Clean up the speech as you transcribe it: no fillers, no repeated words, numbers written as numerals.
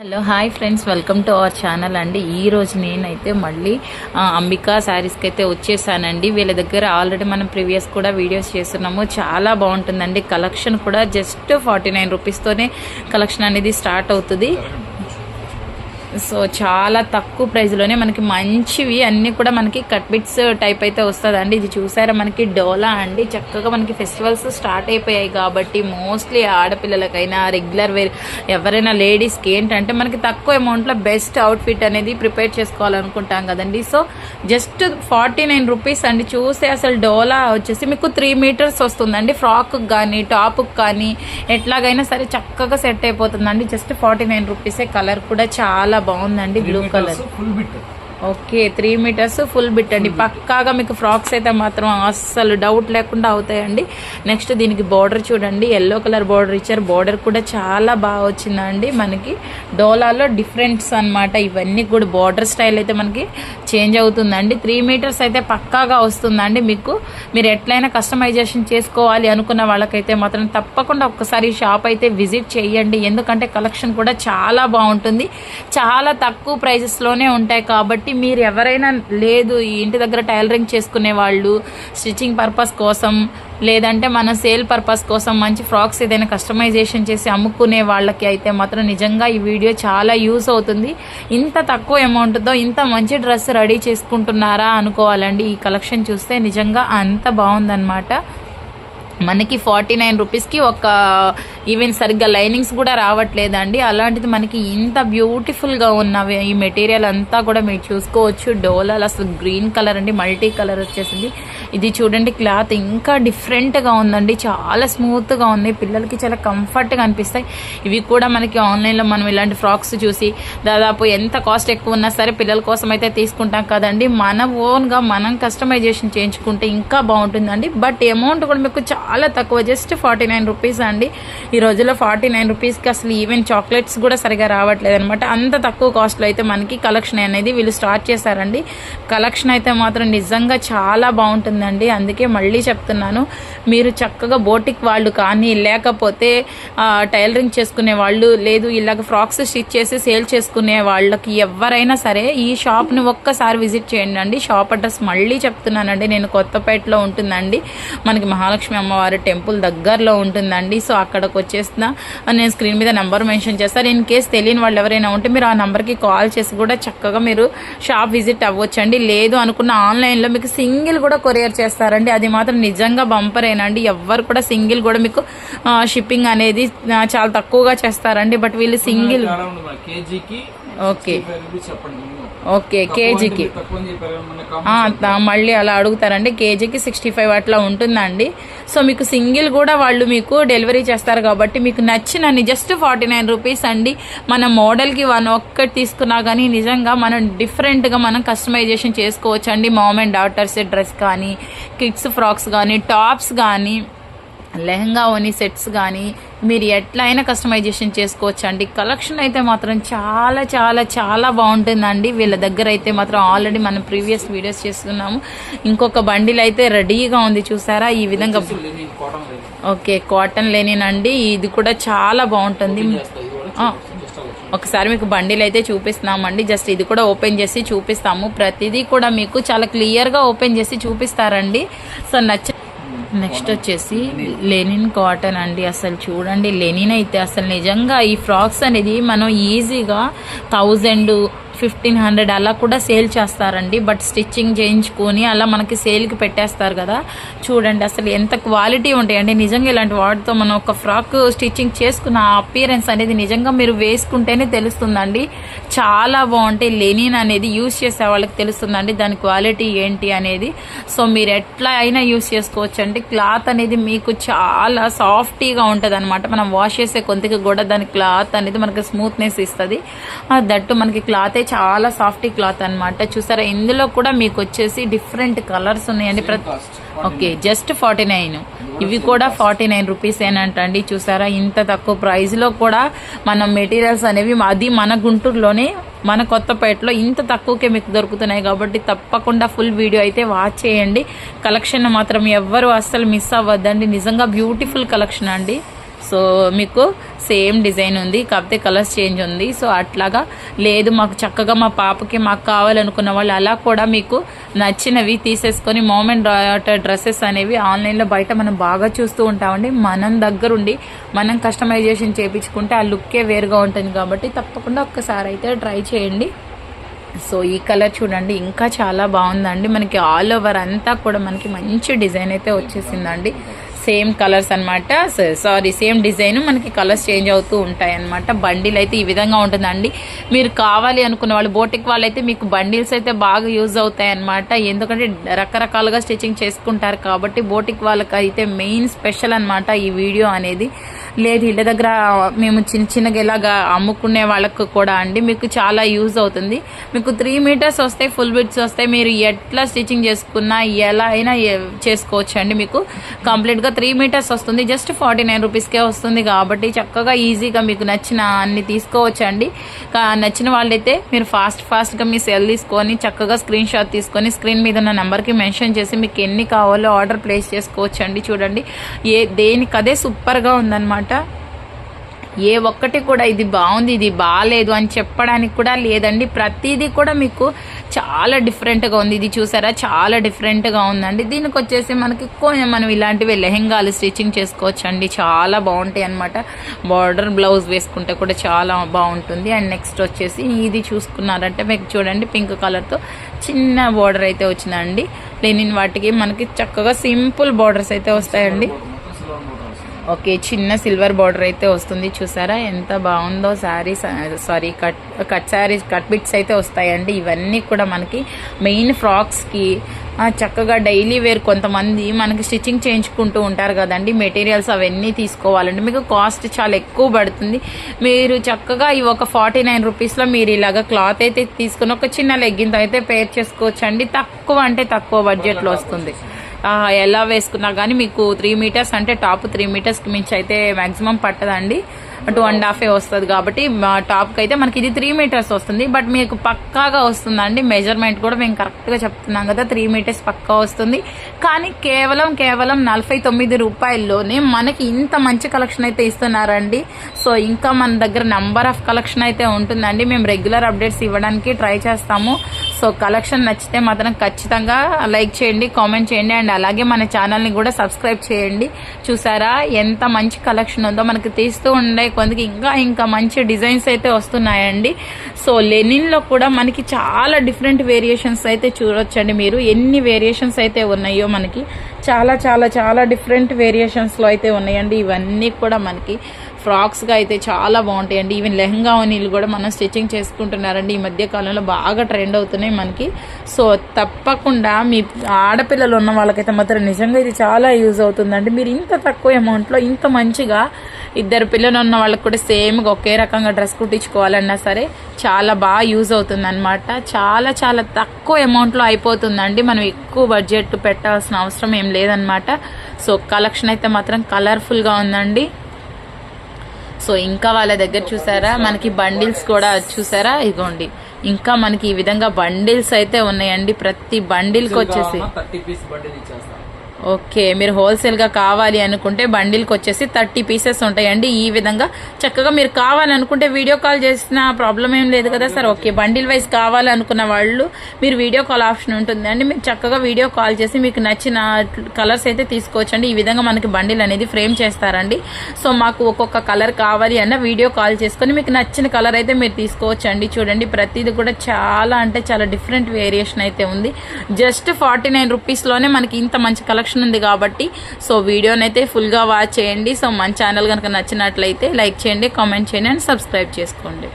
Hello hi friends, welcome to our channel అండి. ఈరోజు నేనైతే మళ్ళీ అంబికా శారీస్కి అయితే వచ్చేసానండి. వీళ్ళ దగ్గర ఆల్రెడీ మనం ప్రీవియస్ కూడా వీడియోస్ చేస్తున్నాము. చాలా బాగుంటుందండి. కలెక్షన్ కూడా జస్ట్ 49 రూపీస్తోనే కలెక్షన్ అనేది స్టార్ట్ అవుతుంది. సో చాలా తక్కువ ప్రైస్లోనే మనకి మంచివి అన్నీ కూడా మనకి కట్ బిట్స్ టైప్ అయితే వస్తుందండి. ఇది చూసారా, మనకి డోలా అండి. చక్కగా మనకి ఫెస్టివల్స్ స్టార్ట్ అయిపోయాయి కాబట్టి మోస్ట్లీ ఆడపిల్లలకైనా రెగ్యులర్ వేర్ ఎవరైనా లేడీస్కి ఏంటంటే మనకి తక్కువ అమౌంట్లో బెస్ట్ అవుట్ఫిట్ అనేది ప్రిపేర్ చేసుకోవాలనుకుంటాం కదండి. సో జస్ట్ 49 రూపీస్ అండి. చూస్తే అసలు డోలా వచ్చేసి మీకు 3 మీటర్స్ వస్తుందండి. ఫ్రాక్కి కానీ టాప్కి కానీ ఎట్లాగైనా సరే చక్కగా సెట్ అయిపోతుందండి. జస్ట్ 49 రూపీసే. కలర్ కూడా చాలా బాగుందండి, blue colour. Okay, 3 meters full bit అండి. పక్కాగా మీకు ఫ్రాక్స్ అయితే మాత్రం అస్సలు డౌట్ లేకుండా అవుతాయండి. నెక్స్ట్ దీనికి బార్డర్ చూడండి, ఎల్లో కలర్ బార్డర్ ఇచ్చారు. బార్డర్ కూడా చాలా బాగా వచ్చిందండి. మనకి డోలాలో డిఫరెంట్స్ అనమాట. ఇవన్నీ కూడా బార్డర్ స్టైల్ అయితే మనకి చేంజ్ అవుతుందండి. 3 మీటర్స్ అయితే పక్కాగా వస్తుందండి. మీరు ఎట్లయినా కస్టమైజేషన్ చేసుకోవాలి అనుకున్న వాళ్ళకైతే మాత్రం తప్పకుండా ఒక్కసారి షాప్ అయితే విజిట్ చేయండి. ఎందుకంటే కలెక్షన్ కూడా చాలా బాగుంటుంది. చాలా తక్కువ ప్రైజెస్లోనే ఉంటాయి కాబట్టి మీరు ఎవరైనా లేదు ఈ ఇంటి దగ్గర టైలరింగ్ చేసుకునే వాళ్ళు, స్టిచ్చింగ్ పర్పస్ కోసం లేదంటే మన సేల్ పర్పస్ కోసం మంచి ఫ్రాక్స్ ఏదైనా కస్టమైజేషన్ చేసి అమ్ముకునే వాళ్ళకి అయితే మాత్రం నిజంగా ఈ వీడియో చాలా యూస్ అవుతుంది. ఇంత తక్కువ అమౌంట్తో ఇంత మంచి డ్రెస్ రెడీ చేసుకుంటున్నారా అనుకోవాలండి. ఈ కలెక్షన్ చూస్తే నిజంగా అంత బాగుందన్నమాట. మనకి 49 రూపీస్కి ఒక ఈవెన్ సరిగ్గా లైనింగ్స్ కూడా రావట్లేదండి. అలాంటిది మనకి ఇంత బ్యూటిఫుల్గా ఉన్నవి ఈ మెటీరియల్ అంతా కూడా మీరు చూసుకోవచ్చు. డోలాలు అసలు గ్రీన్ కలర్ అండి, మల్టీ కలర్ వచ్చేసింది. ఇది చూడండి, క్లాత్ ఇంకా డిఫరెంట్గా ఉందండి. చాలా స్మూత్గా ఉంది. పిల్లలకి చాలా కంఫర్ట్గా అనిపిస్తాయి. ఇవి కూడా మనకి ఆన్లైన్లో మనం ఇలాంటి ఫ్రాక్స్ చూసి దాదాపు ఎంత కాస్ట్ ఎక్కువ ఉన్నా సరే పిల్లల కోసం అయితే తీసుకుంటాం కదండి. మన ఓన్గా మనం కస్టమైజేషన్ చేయించుకుంటే ఇంకా బాగుంటుందండి. బట్ అమౌంట్ కూడా మీకు చాలా తక్కువ, జస్ట్ 49 రూపీస్ అండి. ఈ రోజుల్లో 49 రూపీస్కి అసలు ఈవెన్ చాక్లెట్స్ కూడా సరిగా రావట్లేదు అనమాట. అంత తక్కువ కాస్ట్లో అయితే మనకి కలెక్షన్ అనేది వీళ్ళు స్టార్ట్ చేశారండి. కలెక్షన్ అయితే మాత్రం నిజంగా చాలా బాగుంటుందండి. అందుకే మళ్ళీ చెప్తున్నాను, మీరు చక్కగా బోటిక్ వాళ్ళు కానీ లేకపోతే టైలరింగ్ చేసుకునే వాళ్ళు, లేదు ఇలాగ ఫ్రాక్స్ స్టిచ్ చేసి సేల్ చేసుకునే వాళ్ళకి ఎవరైనా సరే ఈ షాప్ని ఒక్కసారి విజిట్ చేయండి అండి. షాప్ అడ్రస్ మళ్ళీ చెప్తున్నానండి, నేను కొత్తపేటలో ఉంటుందండి. మనకి మహాలక్ష్మి అమ్మవారి టెంపుల్ దగ్గరలో ఉంటుందండి. సో అక్కడికి వచ్చేసిన నేను స్క్రీన్ మీద నెంబర్ మెన్షన్ చేస్తాను. ఇన్ కేస్ తెలియని వాళ్ళు ఎవరైనా ఉంటే మీరు ఆ నెంబర్కి కాల్ చేసి కూడా చక్కగా మీరు షాప్ విజిట్ అవ్వచ్చండి. లేదు అనుకున్న ఆన్లైన్లో మీకు సింగిల్ కూడా కొరియర్ చేస్తారండి. అది మాత్రం నిజంగా బంపరేనండి. ఎవ్వరు కూడా సింగిల్ కూడా మీకు షిప్పింగ్ అనేది చాలా తక్కువగా చేస్తారండి. బట్ వీళ్ళు సింగిల్ ఓకే ఓకే కేజీకి మళ్ళీ అలా అడుగుతారండి. కేజీకి 65 అట్లా ఉంటుందండి. సో మీకు సింగిల్ కూడా వాళ్ళు మీకు డెలివరీ చేస్తారు కాబట్టి మీకు నచ్చినన్ని జస్ట్ 49 రూపీస్ అండి. మన మోడల్కి ఒక్కటి తీసుకున్నా కానీ నిజంగా మనం డిఫరెంట్గా మనం కస్టమైజేషన్ చేసుకోవచ్చు అండి. మామ్ అండ్ డాటర్స్ డ్రెస్ కానీ, కిడ్స్ ఫ్రాక్స్ కానీ, టాప్స్ కానీ, లెహంగా ఓనీ సెట్స్ కానీ మీరు ఎట్లా అయినా కస్టమైజేషన్ చేసుకోవచ్చు అండి. కలెక్షన్ అయితే మాత్రం చాలా చాలా చాలా బాగుంటుందండి. వీళ్ళ దగ్గర అయితే మాత్రం ఆల్రెడీ మనం ప్రీవియస్ వీడియోస్ చేస్తున్నాము. ఇంకొక బండిల్ అయితే రెడీగా ఉంది, చూసారా ఈ విధంగా. ఓకే, కాటన్ లెనిన్ అండి. ఇది కూడా చాలా బాగుంటుంది. ఒకసారి మీకు బండిల్ అయితే చూపిస్తున్నామండి. జస్ట్ ఇది కూడా ఓపెన్ చేసి చూపిస్తాము. ప్రతిదీ కూడా మీకు చాలా క్లియర్గా ఓపెన్ చేసి చూపిస్తారండి. సో నెక్స్ట్ వచ్చేసి లెనిన్ కాటన్ అండి. అసలు చూడండి, లెనిన్ అయితే అసలు నిజంగా ఈ ఫ్రాక్స్ అనేది మనం ఈజీగా 1000 1500 అలా కూడా సేల్ చేస్తారండి. బట్ స్టిచ్చింగ్ చేయించుకొని అలా మనకి సేల్కి పెట్టేస్తారు కదా. చూడండి అసలు ఎంత క్వాలిటీ ఉంటాయండి. నిజంగా ఇలాంటి వాటితో మనం ఒక ఫ్రాక్ స్టిచ్చింగ్ చేసుకున్న ఆ అపియరెన్స్ అనేది నిజంగా మీరు వేసుకుంటేనే తెలుస్తుందండి. చాలా బాగుంటాయి. లెనిన్ అనేది యూస్ చేసే వాళ్ళకి తెలుస్తుందండి దాని క్వాలిటీ ఏంటి అనేది. సో మీరు ఎట్లా అయినా యూస్ చేసుకోవచ్చు అండి. క్లాత్ అనేది మీకు చాలా సాఫ్టీగా ఉంటుంది అనమాట. మనం వాష్ చేసే కొంతకి కూడా దాని క్లాత్ అనేది మనకి స్మూత్నెస్ ఇస్తుంది. దట్టు మనకి క్లాత్ చాలా సాఫ్ట్ క్లాత్ అనమాట. చూసారా, ఇందులో కూడా మీకు వచ్చేసి డిఫరెంట్ కలర్స్ ఉన్నాయండి. Okay, just 49. ఇవి కూడా 49 రూపీస్ ఏనంటండి. చూసారా, ఇంత తక్కువ ప్రైస్లో కూడా మన మెటీరియల్స్ అనేవి అది మన గుంటూరులోనే మన కొత్తపేటలో ఇంత తక్కువకే మీకు దొరుకుతున్నాయి కాబట్టి తప్పకుండా ఫుల్ వీడియో అయితే వాచ్ చేయండి. కలెక్షన్ మాత్రం ఎవ్వరు అస్సలు మిస్ అవ్వద్దండి. నిజంగా బ్యూటిఫుల్ కలెక్షన్ అండి. సో మీకు సేమ్ డిజైన్ ఉంది, కాకపోతే కలర్స్ చేంజ్ ఉంది. సో అట్లాగా లేదు మాకు చక్కగా మా పాపకి మాకు కావాలనుకున్న వాళ్ళు అలా కూడా మీకు నచ్చినవి తీసేసుకొని మోమెంట్ డ్రెస్సెస్ అనేవి ఆన్లైన్లో బయట మనం బాగా చూస్తూ ఉంటామండి. మనం దగ్గరుండి మనం కస్టమైజేషన్ చేయించుకుంటే ఆ లుక్కే వేరుగా ఉంటుంది కాబట్టి తప్పకుండా ఒక్కసారి అయితే ట్రై చేయండి. సో ఈ కలర్ చూడండి, ఇంకా చాలా బాగుందండి. మనకి ఆల్ ఓవర్ అంతా కూడా మనకి మంచి డిజైన్ అయితే వచ్చేసిందండి. సేమ్ కలర్స్ అనమాట, సారీ సేమ్ డిజైన్, మనకి కలర్స్ చేంజ్ అవుతూ ఉంటాయి అనమాట. బండిల్ అయితే ఈ విధంగా ఉంటుందండి. మీరు కావాలి అనుకున్న వాళ్ళు బోటిక్ వాళ్ళు అయితే మీకు బండిల్స్ అయితే బాగా యూజ్ అవుతాయి అనమాట. ఎందుకంటే రకరకాలుగా స్టిచ్చింగ్ చేసుకుంటారు కాబట్టి బోటిక్ వాళ్ళకి అయితే మెయిన్ స్పెషల్ అనమాట ఈ వీడియో అనేది. లేదు ఇళ్ళ దగ్గర మేము చిన్న చిన్నగా ఇలాగా అమ్ముకునే వాళ్ళకు కూడా అండి మీకు చాలా యూజ్ అవుతుంది. మీకు 3 మీటర్స్ వస్తాయి, ఫుల్ బిట్స్ వస్తాయి. మీరు ఎట్లా స్టిచ్చింగ్ చేసుకున్నా ఎలా అయినా చేసుకోవచ్చు అండి. మీకు కంప్లీట్గా 3 మీటర్స్ వస్తుంది, జస్ట్ 49 రూపీస్కే వస్తుంది కాబట్టి చక్కగా ఈజీగా మీకు నచ్చిన అన్ని తీసుకోవచ్చు అండి. నచ్చిన వాళ్ళైతే మీరు ఫాస్ట్గా మీ సెల్ తీసుకొని చక్కగా స్క్రీన్ షాట్ తీసుకొని స్క్రీన్ మీద ఉన్న నెంబర్కి మెన్షన్ చేసి మీకు ఎన్ని కావాలో ఆర్డర్ ప్లేస్ చేసుకోవచ్చు అండి. చూడండి దేనికదే సూపర్గా ఉందన్నమాట. ఏ ఒక్కటి కూడా ఇది బాగుంది ఇది బాగాలేదు అని చెప్పడానికి కూడా లేదండి. ప్రతిదీ కూడా మీకు చాలా డిఫరెంట్గా ఉంది. ఇది చూసారా చాలా డిఫరెంట్గా ఉందండి. దీనికి వచ్చేసి మనకి మనం ఇలాంటివి లెహెంగాలు స్టిచ్చింగ్ చేసుకోవచ్చు అండి, చాలా బాగుంటాయి అనమాట. బార్డర్ బ్లౌజ్ వేసుకుంటే కూడా చాలా బాగుంటుంది. అండ్ నెక్స్ట్ వచ్చేసి ఇది చూసుకున్నారంటే మీకు చూడండి పింక్ కలర్తో చిన్న బార్డర్ అయితే వచ్చిందండి. లెనిన్ వాటికి మనకి చక్కగా సింపుల్ బార్డర్స్ అయితే వస్తాయండి. ఓకే, చిన్న సిల్వర్ బార్డర్ అయితే వస్తుంది. చూసారా ఎంత బాగుందో sari. Sorry cut saris cut bits అయితే వస్తాయండి. ఇవన్నీ కూడా మనకి మెయిన్ ఫ్రాక్స్కి చక్కగా డైలీ వేర్ కొంతమంది మనకి స్టిచ్చింగ్ చేయించుకుంటూ ఉంటారు కదండి. మెటీరియల్స్ అవన్నీ తీసుకోవాలండి, మీకు కాస్ట్ చాలా ఎక్కువ పడుతుంది. మీరు చక్కగా ఈ ఒక 49 రూపీస్లో మీరు ఇలాగ క్లాత్ అయితే తీసుకుని ఒక చిన్న లెగ్గిన్తో అయితే పేర్ చేసుకోవచ్చు అండి. తక్కువ అంటే తక్కువ బడ్జెట్లో వస్తుంది. ఎలా వేసుకున్నా కానీ మీకు 3 మీటర్స్ అంటే టాప్ 3 మీటర్స్కి మించి అయితే మ్యాక్సిమం పట్టదండి. 2.5 వస్తుంది కాబట్టి టాప్కి అయితే మనకి ఇది 3 మీటర్స్ వస్తుంది. బట్ మీకు పక్కాగా వస్తుందండి. మెజర్మెంట్ కూడా మేము కరెక్ట్గా చెప్తున్నాం కదా, 3 మీటర్స్ పక్కా వస్తుంది. కానీ కేవలం 49 రూపాయల్లోనే మనకి ఇంత మంచి కలెక్షన్ అయితే ఇస్తున్నారండి. సో ఇంకా మన దగ్గర నెంబర్ ఆఫ్ కలెక్షన్ అయితే ఉంటుందండి. మేము రెగ్యులర్ అప్డేట్స్ ఇవ్వడానికి ట్రై చేస్తాము. సో కలెక్షన్ నచ్చితే మాత్రం ఖచ్చితంగా లైక్ చేయండి, కామెంట్ చేయండి, అండ్ అలాగే మన ఛానల్ని కూడా సబ్స్క్రైబ్ చేయండి. చూసారా ఎంత మంచి కలెక్షన్ ఉందో. మనకి తీస్తూ ఉండే కొందికి ఇంకా మంచి డిజైన్స్ అయితే వస్తున్నాయండి. సో లెనిన్లో కూడా మనకి చాలా డిఫరెంట్ వేరియేషన్స్ అయితే చూడొచ్చండి. మీరు ఎన్ని వేరియేషన్స్ అయితే ఉన్నాయో మనకి చాలా చాలా చాలా డిఫరెంట్ వేరియేషన్స్లో అయితే ఉన్నాయండి. ఇవన్నీ కూడా మనకి ఫ్రాక్స్గా అయితే చాలా బాగుంటాయండి. ఈవెన్ లెహంగా నీళ్ళు కూడా మనం స్టిచ్చింగ్ చేసుకుంటున్నారండి. ఈ మధ్య కాలంలో బాగా ట్రెండ్ అవుతున్నాయి మనకి. సో తప్పకుండా మీ ఆడపిల్లలు ఉన్న వాళ్ళకైతే మాత్రం నిజంగా ఇది చాలా యూజ్ అవుతుందండి. మీరు ఇంత తక్కువ అమౌంట్లో ఇంత మంచిగా 2 పిల్లలు ఉన్న వాళ్ళకి కూడా సేమ్గా ఒకే రకంగా డ్రెస్ కుట్టించుకోవాలన్నా సరే చాలా బాగా యూజ్ అవుతుంది అనమాట. చాలా చాలా తక్కువ అమౌంట్లో అయిపోతుందండి. మనం ఎక్కువ బడ్జెట్ పెట్టాల్సిన అవసరం ఏం లేదనమాట. సో కలెక్షన్ అయితే మాత్రం కలర్ఫుల్గా ఉందండి. సో ఇంకా వాళ్ళ దగ్గర చూసారా మనకి బండిల్స్ కూడా చూసారా, ఇగోండి ఇంకా మనకి ఈ విధంగా బండిల్స్ అయితే ఉన్నాయండి. ప్రతి బండిల్కి వచ్చేసి 30 పీస్ బండిల్ ఇచ్చేస్తాం. ఓకే, మీరు హోల్సేల్గా కావాలి అనుకుంటే బండిల్కి వచ్చేసి 30 పీసెస్ ఉంటాయండి. ఈ విధంగా చక్కగా మీరు కావాలనుకుంటే వీడియో కాల్ చేసిన ప్రాబ్లం ఏం లేదు కదా సార్. ఓకే, బండిల్ వైజ్ కావాలనుకున్న వాళ్ళు మీరు వీడియో కాల్ ఆప్షన్ ఉంటుందండి. మీరు చక్కగా వీడియో కాల్ చేసి మీకు నచ్చిన కలర్స్ అయితే తీసుకోవచ్చండి. ఈ విధంగా మనకి బండిల్ అనేది ఫ్రేమ్ చేస్తారండి. సో మాకు ఒక్కొక్క కలర్ కావాలి అన్న వీడియో కాల్ చేసుకొని మీకు నచ్చిన కలర్ అయితే మీరు తీసుకోవచ్చండి. చూడండి ప్రతిదీ కూడా చాలా అంటే చాలా డిఫరెంట్ వేరియేషన్ అయితే ఉంది. జస్ట్ 49 రూపీస్లోనే మనకి ఇంత మంచి కలెక్షన్ ఉంది కాబట్టి సో వీడియోనైతే ఫుల్గా వాచ్ చేయండి. సో మన ఛానల్ కనుక నచ్చినట్లయితే లైక్ చేయండి, కామెంట్ చేయండి అండ్ సబ్స్క్రైబ్ చేసుకోండి.